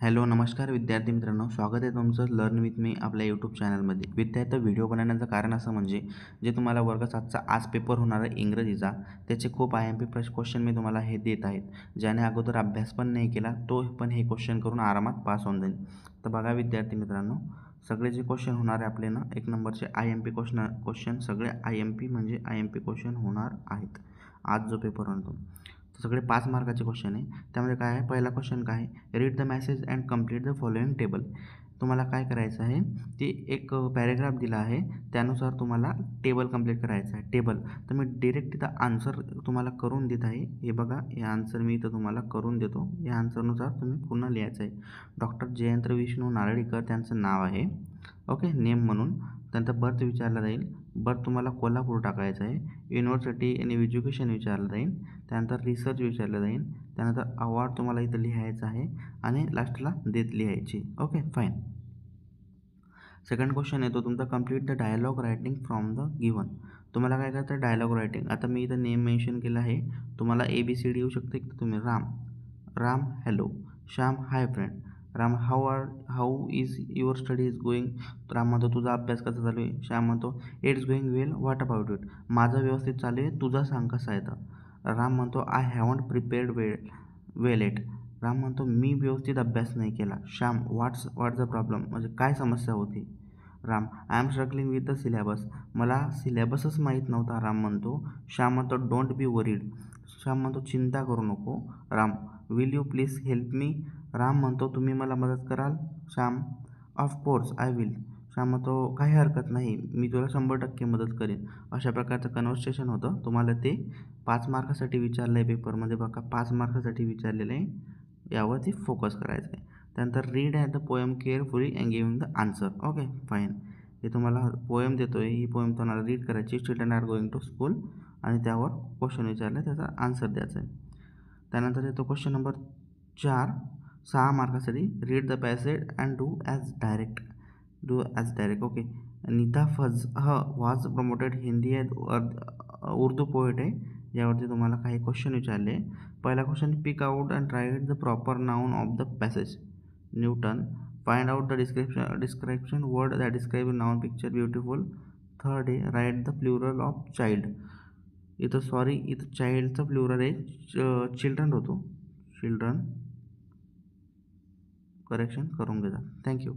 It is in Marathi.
हॅलो नमस्कार विद्यार्थी मित्रांनो, स्वागत आहे तुमचं लर्न विथ मी आपल्या यूट्यूब चॅनलमध्ये. विद्यार्थी व्हिडिओ बनवण्याचं कारण असं म्हणजे जे तुम्हाला वर्ग 7चा आज पेपर होणार आहे इंग्रजीचा, त्याचे खूप IMP क्वेश्चन मी तुम्हाला हे देत आहेत. ज्याने अगोदर अभ्यास पण नाही केला तो पण हे क्वेश्चन करून आरामात पास होऊन जाईल. तर बघा विद्यार्थी मित्रांनो, सगळे जे क्वेश्चन होणार आहे आपले ना, एक नंबरचे IMP क्वेश्चन सगळे IMP क्वेश्चन होणार आहेत आज जो पेपर होतो. सगळे 5 मार्काचे क्वेश्चन आहे. त्यामध्ये काय आहे, पहिला क्वेश्चन काय आहे, read the message and complete the following table. तुम्हाला काय करायचं आहे, ती एक पॅरेग्राफ दिला आहे, त्यानुसार तुम्हाला टेबल कंप्लीट करायचं आहे. टेबल तर मी डायरेक्ट तिथं आन्सर तुम्हाला करून देत आहे. हे बघा, हे आन्सर मी इथं तुम्हाला करून देतो. या आन्सरनुसार तुम्ही पूर्ण लिहायचं आहे. डॉक्टर जयंत विष्णू नारळीकर त्यांचं नाव आहे. ओके, नेम म्हणून. त्यानंतर बर्थ विचारला जाईल. बर्थ तुम्हाला कोल्हापूर टाकायचं आहे. युनिव्हर्सिटी आणि एज्युकेशन विचारलं जाईल. त्यानंतर रिसर्च विचारलं जाईल. त्यानंतर अवॉर्ड तुम्हाला इथं लिहायचं आहे आणि लास्टला डेट लिहायची. Okay fine. सेकंड क्वेश्चन येतो तुमचा, complete the dialogue writing from the given. तुम्हाला काय करायचं आहे, डायलॉग रायटिंग. आता मी इथं नेम मेन्शन केलं आहे. तुम्हाला ABCD येऊ शकते. तुम्ही Ram hello. Shyam hi friend. Ram how is your study is going. Ram म्हणतो तुझा अभ्यास कसा चालू आहे. श्याम म्हणतो it's going well, what about it. माझं व्यवस्थित चालू आहे, तुझा सांग कसा आहे तर. राम म्हणतो I haven't prepared well it. Ram म्हणतो मी व्यवस्थित अभ्यास नाही केला. श्याम व्हॉट्स द प्रॉब्लेम, म्हणजे काय समस्या होती. Ram I am struggling with the syllabus. मला सिलेबसच माहीत नव्हता. राम म्हणतो. श्याम म्हणतो डोंट बी वरीड. श्याम म्हणतो चिंता करू नको. Ram will you please help me. Ram म्हणतो तुम्ही मला मदत कराल. Shyam of course I will. Shyam म्हणतो काही हरकत नाही, मी तुला 100% मदत करेन. अशा प्रकारचं कन्व्हर्सेशन होतं. तुम्हाला ते 5 मार्कासाठी विचारलं आहे पेपरमध्ये. बघा 5 मार्कासाठी विचारलेलं आहे, यावरती फोकस करायचं आहे. त्यानंतर read the poem carefully and giving the answer. Okay fine. हे तुम्हाला पोएम देतो आहे, ही पोएम तुम्हाला रीड करायची. Children are going to school आणि त्यावर क्वेश्चन विचारला, त्याचा आन्सर द्यायचा आहे. त्यानंतर येतो क्वेश्चन नंबर 4, 6 मार्कासाठी. Read the passage and do as direct. Okay. Nida Fazli was promoted Hindi Urdu poet आहे. यावरती तुम्हाला काही क्वेश्चन विचारले. पहिला question, pick out and write the proper noun of the passage. Newton. Find out the description word that describe noun picture beautiful. Third आहे, write the plural of child. इथं चाइल्डचं प्लुरल आहे चिल्ड्रन होतो. चिल्ड्रन करेक्शन करून घेजा. थँक्यू.